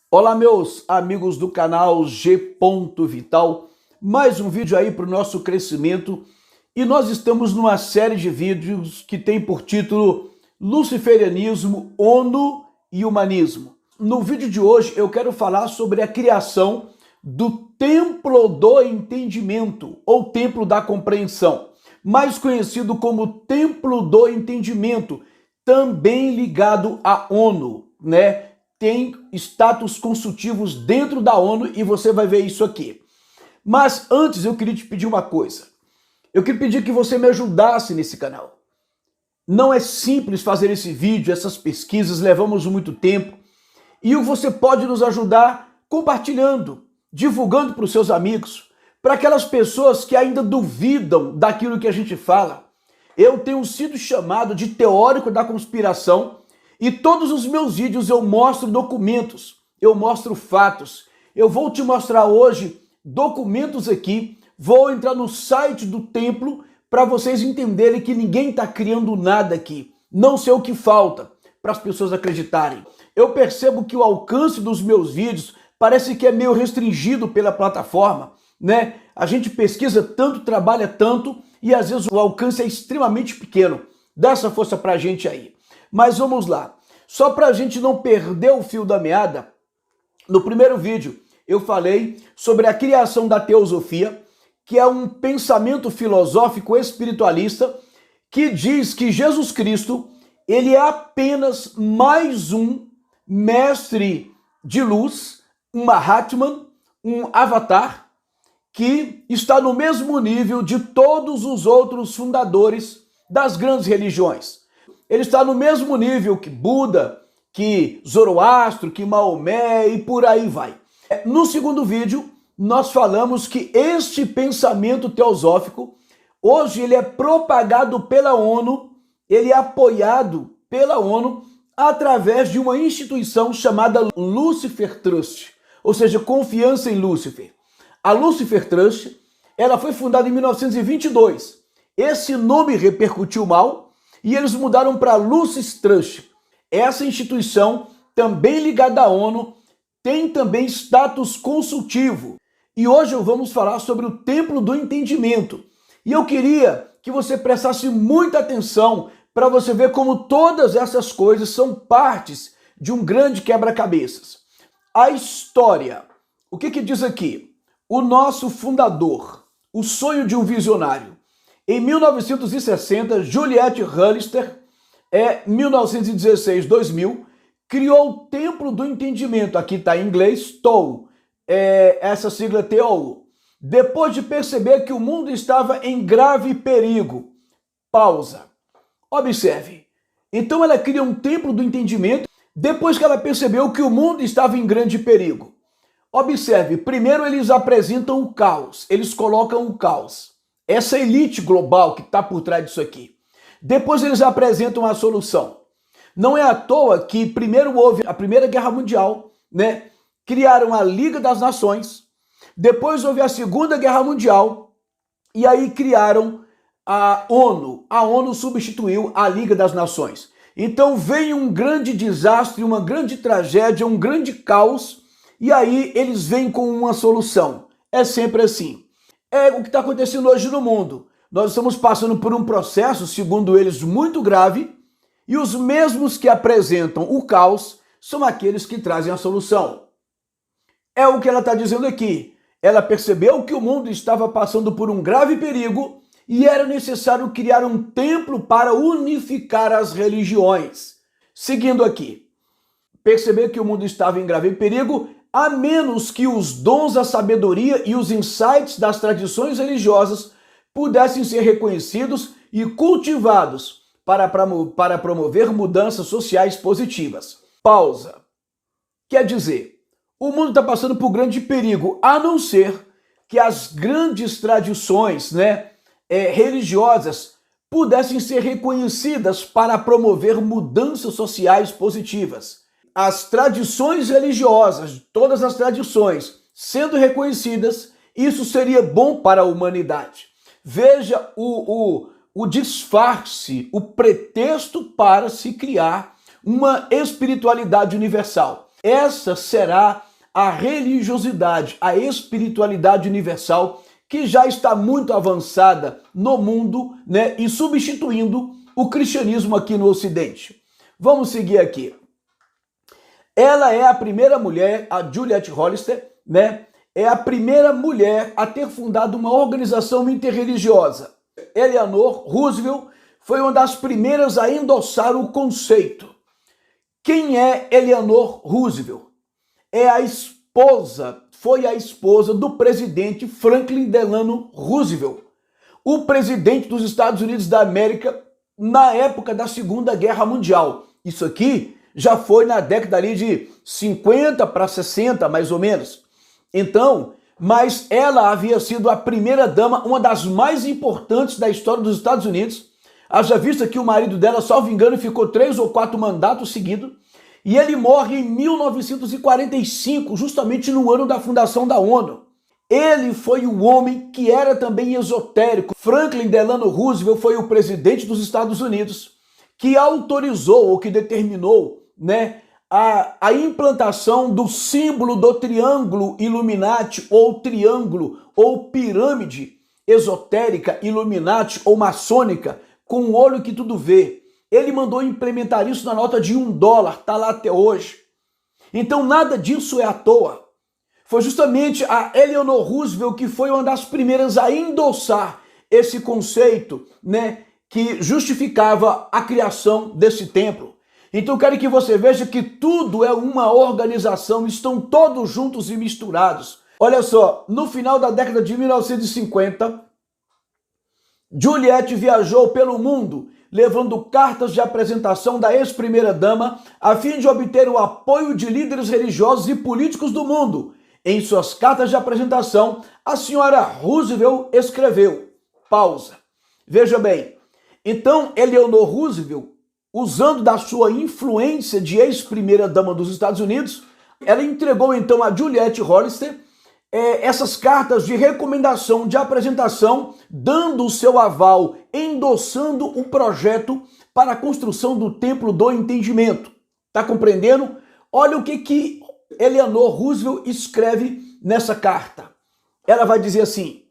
Olá, meus amigos do canal G. Vital, mais um vídeo aí para o nosso crescimento e nós estamos numa série de vídeos que tem por título Luciferianismo, ONU e Humanismo. No vídeo de hoje eu quero falar sobre a criação do Templo do Entendimento ou Templo da Compreensão, mais conhecido como Templo do Entendimento, também ligado à ONU, né? Tem status consultivos dentro da ONU e você vai ver isso aqui. Mas antes eu queria te pedir uma coisa. Eu queria pedir que você me ajudasse nesse canal. Não é simples fazer esse vídeo, essas pesquisas, levamos muito tempo. E você pode nos ajudar compartilhando, divulgando para os seus amigos, para aquelas pessoas que ainda duvidam daquilo que a gente fala. Eu tenho sido chamado de teórico da conspiração e todos os meus vídeos eu mostro documentos, eu mostro fatos. Eu vou te mostrar hoje documentos aqui, vou entrar no site do templo para vocês entenderem que ninguém está criando nada aqui. Não sei o que falta para as pessoas acreditarem. Eu percebo que o alcance dos meus vídeos parece que é meio restringido pela plataforma, né? A gente pesquisa tanto, trabalha tanto e às vezes o alcance é extremamente pequeno. Dá essa força pra gente aí. Mas vamos lá. Só pra gente não perder o fio da meada, no primeiro vídeo eu falei sobre a criação da teosofia, que é um pensamento filosófico espiritualista que diz que Jesus Cristo, ele é apenas mais um mestre de luz, um Mahatman, um avatar, que está no mesmo nível de todos os outros fundadores das grandes religiões. Ele está no mesmo nível que Buda, que Zoroastro, que Maomé e por aí vai. No segundo vídeo, nós falamos que este pensamento teosófico, hoje ele é propagado pela ONU, ele é apoiado pela ONU através de uma instituição chamada Lucifer Trust, ou seja, confiança em Lúcifer. A Lucifer Trust, ela foi fundada em 1922. Esse nome repercutiu mal e eles mudaram para Lucis Trust. Essa instituição, também ligada à ONU, tem também status consultivo. E hoje vamos falar sobre o Templo do Entendimento. E eu queria que você prestasse muita atenção para você ver como todas essas coisas são partes de um grande quebra-cabeças. A história. O que diz aqui? O nosso fundador, o sonho de um visionário. Em 1960, Juliette Hollister, 1916-2000, criou o Templo do Entendimento, aqui está em inglês, TOU, essa sigla TOU. Depois de perceber que o mundo estava em grave perigo. Pausa. Observe. Então ela cria um Templo do Entendimento depois que ela percebeu que o mundo estava em grande perigo. Observe, primeiro eles apresentam o caos, eles colocam o caos. Essa elite global que está por trás disso aqui. Depois eles apresentam a solução. Não é à toa que primeiro houve a Primeira Guerra Mundial, né? Criaram a Liga das Nações, depois houve a Segunda Guerra Mundial e aí criaram a ONU. A ONU substituiu a Liga das Nações. Então vem um grande desastre, uma grande tragédia, um grande caos e aí eles vêm com uma solução. É sempre assim. É o que está acontecendo hoje no mundo. Nós estamos passando por um processo, segundo eles, muito grave, e os mesmos que apresentam o caos são aqueles que trazem a solução. É o que ela está dizendo aqui. Ela percebeu que o mundo estava passando por um grave perigo e era necessário criar um templo para unificar as religiões. Seguindo aqui. Perceber que o mundo estava em grave perigo, a menos que os dons da sabedoria e os insights das tradições religiosas pudessem ser reconhecidos e cultivados para promover mudanças sociais positivas. Pausa. Quer dizer, o mundo está passando por grande perigo, a não ser que as grandes tradições, religiosas pudessem ser reconhecidas para promover mudanças sociais positivas. As tradições religiosas, todas as tradições, sendo reconhecidas, isso seria bom para a humanidade. Veja o disfarce, o pretexto para se criar uma espiritualidade universal. essa será a religiosidade, a espiritualidade universal que já está muito avançada no mundo, né, e substituindo o cristianismo aqui no Ocidente. Vamos seguir aqui. Ela é a primeira mulher, a Juliette Hollister, né, é a primeira mulher a ter fundado uma organização interreligiosa. Eleanor Roosevelt foi uma das primeiras a endossar o conceito. Quem é Eleanor Roosevelt? Foi a esposa do presidente Franklin Delano Roosevelt, o presidente dos Estados Unidos da América na época da Segunda Guerra Mundial. Isso aqui já foi na década ali de 50 para 60, mais ou menos. Então, mas ela havia sido a primeira dama, uma das mais importantes da história dos Estados Unidos. Haja vista que o marido dela, salvo engano, ficou 3 ou 4 mandatos seguidos. E ele morre em 1945, justamente no ano da fundação da ONU. Ele foi o homem que era também esotérico. Franklin Delano Roosevelt foi o presidente dos Estados Unidos que autorizou ou que determinou, né, a implantação do símbolo do triângulo Illuminati ou triângulo ou pirâmide esotérica Illuminati ou maçônica com o olho que tudo vê. Ele mandou implementar isso na nota de $1, está lá até hoje. Então nada disso é à toa. Foi justamente a Eleanor Roosevelt que foi uma das primeiras a endossar esse conceito, né, que justificava a criação desse templo. Então quero que você veja que tudo é uma organização, estão todos juntos e misturados. Olha só, no final da década de 1950, Juliette viajou pelo mundo levando cartas de apresentação da ex-primeira-dama a fim de obter o apoio de líderes religiosos e políticos do mundo. Em suas cartas de apresentação, a senhora Roosevelt escreveu, pausa, veja bem, então Eleanor Roosevelt, usando da sua influência de ex-primeira-dama dos Estados Unidos, ela entregou então a Juliette Hollister essas cartas de recomendação, de apresentação, dando o seu aval, endossando o projeto para a construção do Templo do Entendimento. Tá compreendendo? Olha o que Eleanor Roosevelt escreve nessa carta. Ela vai dizer assim,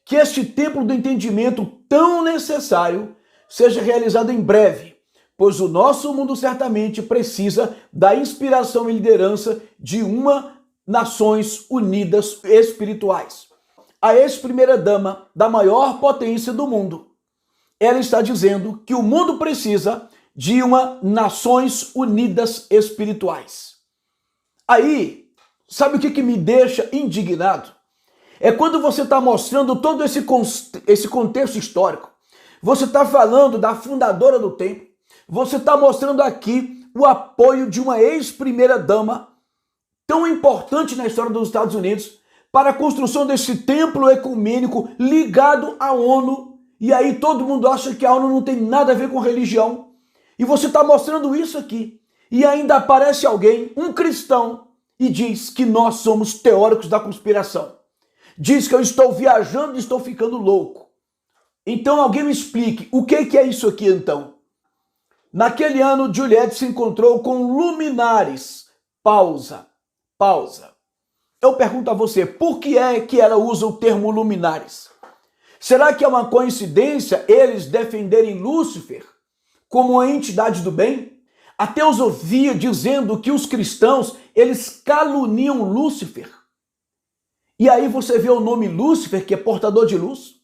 que este Templo do Entendimento tão necessário seja realizado em breve, pois o nosso mundo certamente precisa da inspiração e liderança de uma Nações Unidas espirituais. A ex-primeira-dama da maior potência do mundo, ela está dizendo que o mundo precisa de uma Nações Unidas espirituais. Aí, sabe o que me deixa indignado? É quando você está mostrando todo esse contexto histórico. Você está falando da fundadora do templo. Você está mostrando aqui o apoio de uma ex-primeira-dama tão importante na história dos Estados Unidos para a construção desse templo ecumênico ligado à ONU. E aí todo mundo acha que a ONU não tem nada a ver com religião. E você está mostrando isso aqui. E ainda aparece alguém, um cristão, e diz que nós somos teóricos da conspiração. Diz que eu estou viajando e estou ficando louco. Então alguém me explique, o que é isso aqui então? Naquele ano, Juliette se encontrou com luminares. Pausa. Eu pergunto a você, por que é que ela usa o termo luminares? Será que é uma coincidência eles defenderem Lúcifer como uma entidade do bem? A teosofia dizendo que os cristãos, eles caluniam Lúcifer. E aí você vê o nome Lúcifer, que é portador de luz.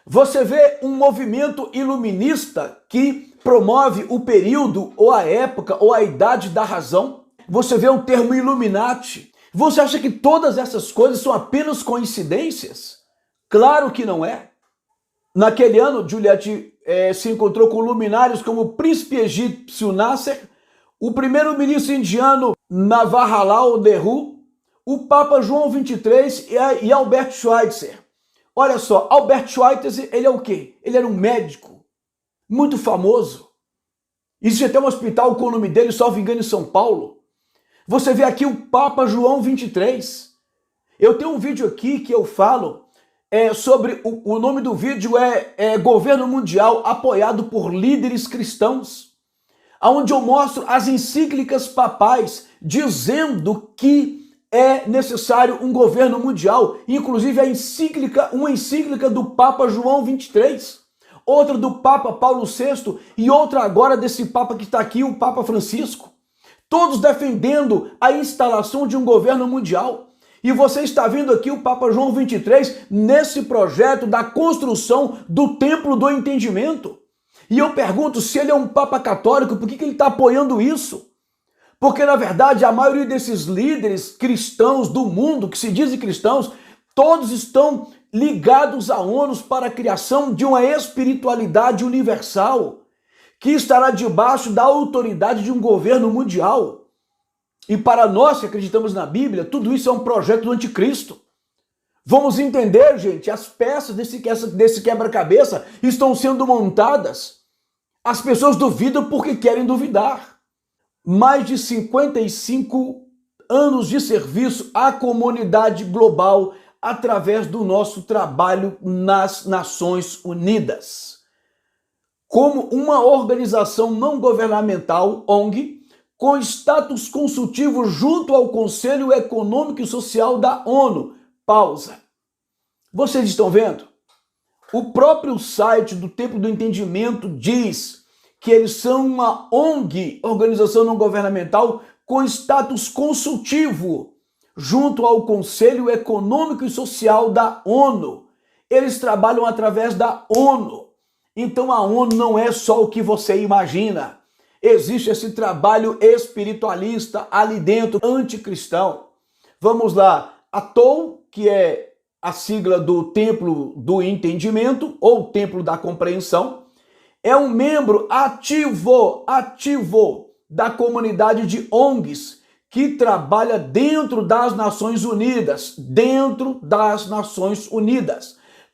Você vê um movimento iluminista que promove o período, ou a época, ou a idade da razão. Você vê o termo Illuminati. Você acha que todas essas coisas são apenas coincidências? Claro que não é. Naquele ano, Juliette se encontrou com luminares como o príncipe egípcio Nasser, o primeiro-ministro indiano Jawaharlal Nehru, o Papa João XXIII e Albert Schweitzer. Olha só, Albert Schweitzer, ele é o quê? Ele era um médico muito famoso. Existe até um hospital com o nome dele, salvo engano, em São Paulo. Você vê aqui o Papa João XXIII. Eu tenho um vídeo aqui que eu falo sobre, o nome do vídeo é Governo Mundial apoiado por líderes cristãos, onde eu mostro as encíclicas papais dizendo que é necessário um governo mundial, inclusive uma encíclica do Papa João 23, outra do Papa Paulo VI e outra agora desse Papa que está aqui, o Papa Francisco, todos defendendo a instalação de um governo mundial. E você está vendo aqui o Papa João 23 nesse projeto da construção do Templo do Entendimento. E eu pergunto, se ele é um Papa católico, por que ele está apoiando isso? Porque, na verdade, a maioria desses líderes cristãos do mundo, que se dizem cristãos, todos estão ligados à ONU para a criação de uma espiritualidade universal, que estará debaixo da autoridade de um governo mundial. E para nós que acreditamos na Bíblia, tudo isso é um projeto do anticristo. Vamos entender, gente, as peças desse quebra-cabeça estão sendo montadas. As pessoas duvidam porque querem duvidar. Mais de 55 anos de serviço à comunidade global através do nosso trabalho nas Nações Unidas. Como uma organização não governamental, ONG, com status consultivo junto ao Conselho Econômico e Social da ONU. Pausa. Vocês estão vendo? O próprio site do Templo do Entendimento diz que eles são uma ONG, organização não governamental, com status consultivo junto ao Conselho Econômico e Social da ONU. Eles trabalham através da ONU. Então a ONU não é só o que você imagina. Existe esse trabalho espiritualista ali dentro, anticristão. Vamos lá. A TOU, que é a sigla do Templo do Entendimento, ou Templo da Compreensão, é um membro ativo da comunidade de ONGs que trabalha dentro das Nações Unidas,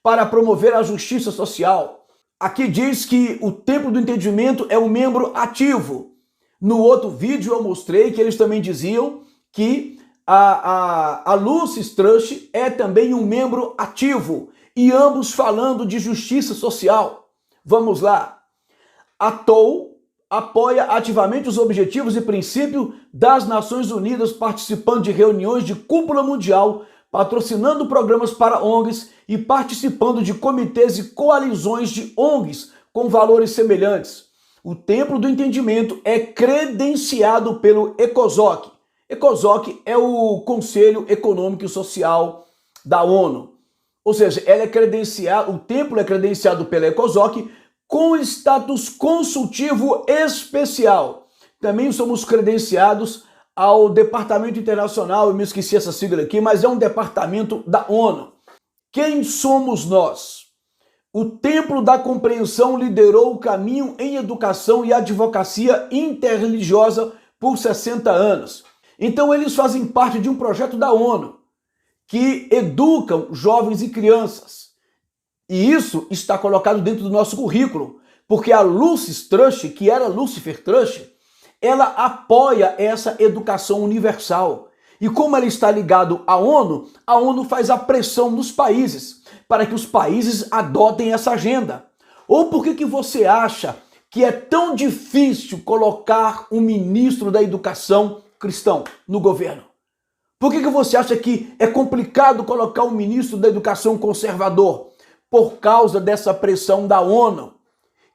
para promover a justiça social. Aqui diz que o Templo do Entendimento é um membro ativo. No outro vídeo eu mostrei que eles também diziam que a Lucis Trust é também um membro ativo, e ambos falando de justiça social. Vamos lá. A TOU apoia ativamente os objetivos e princípios das Nações Unidas, participando de reuniões de cúpula mundial, patrocinando programas para ONGs e participando de comitês e coalizões de ONGs com valores semelhantes. O Templo do Entendimento é credenciado pelo ECOSOC. ECOSOC é o Conselho Econômico e Social da ONU. Ou seja, o templo é credenciado pela ECOSOC com status consultivo especial. Também somos credenciados ao Departamento Internacional, eu me esqueci essa sigla aqui, mas é um departamento da ONU. Quem somos nós? O Templo da Compreensão liderou o caminho em educação e advocacia interreligiosa por 60 anos. Então eles fazem parte de um projeto da ONU que educam jovens e crianças. E isso está colocado dentro do nosso currículo, porque a Lucis Trust, que era Lucifer Trust, ela apoia essa educação universal. E como ela está ligada à ONU, a ONU faz a pressão nos países para que os países adotem essa agenda. Ou por que você acha que é tão difícil colocar um ministro da educação cristão no governo? Por que você acha que é complicado colocar um ministro da educação conservador? Por causa dessa pressão da ONU,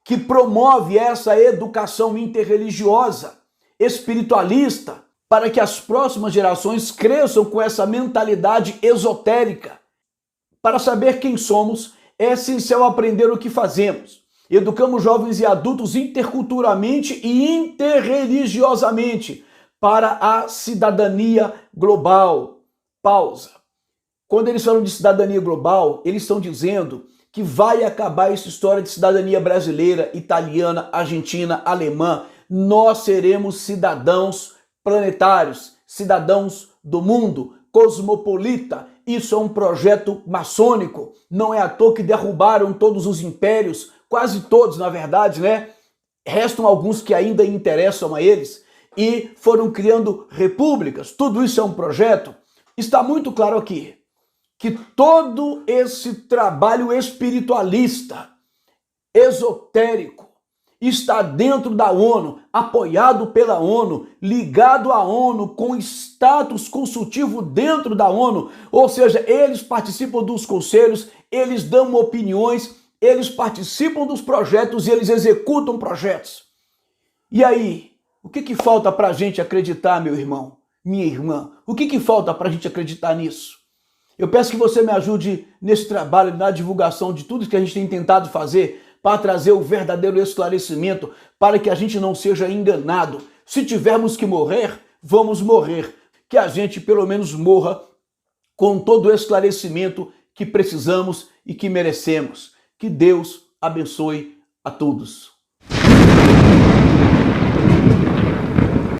que promove essa educação interreligiosa, espiritualista, para que as próximas gerações cresçam com essa mentalidade esotérica. Para saber quem somos, é essencial aprender o que fazemos. Educamos jovens e adultos interculturalmente e interreligiosamente para a cidadania global. Pausa. Quando eles falam de cidadania global, eles estão dizendo que vai acabar essa história de cidadania brasileira, italiana, argentina, alemã. Nós seremos cidadãos planetários, cidadãos do mundo, cosmopolita. Isso é um projeto maçônico. Não é à toa que derrubaram todos os impérios, quase todos, na verdade, né? Restam alguns que ainda interessam a eles e foram criando repúblicas. Tudo isso é um projeto. Está muito claro aqui que todo esse trabalho espiritualista, esotérico, está dentro da ONU, apoiado pela ONU, ligado à ONU, com status consultivo dentro da ONU, ou seja, eles participam dos conselhos, eles dão opiniões, eles participam dos projetos e eles executam projetos. E aí, o que falta para a gente acreditar, meu irmão, minha irmã? O que falta para a gente acreditar nisso? Eu peço que você me ajude nesse trabalho, na divulgação de tudo que a gente tem tentado fazer para trazer o verdadeiro esclarecimento, para que a gente não seja enganado. Se tivermos que morrer, vamos morrer. Que a gente pelo menos morra com todo o esclarecimento que precisamos e que merecemos. Que Deus abençoe a todos.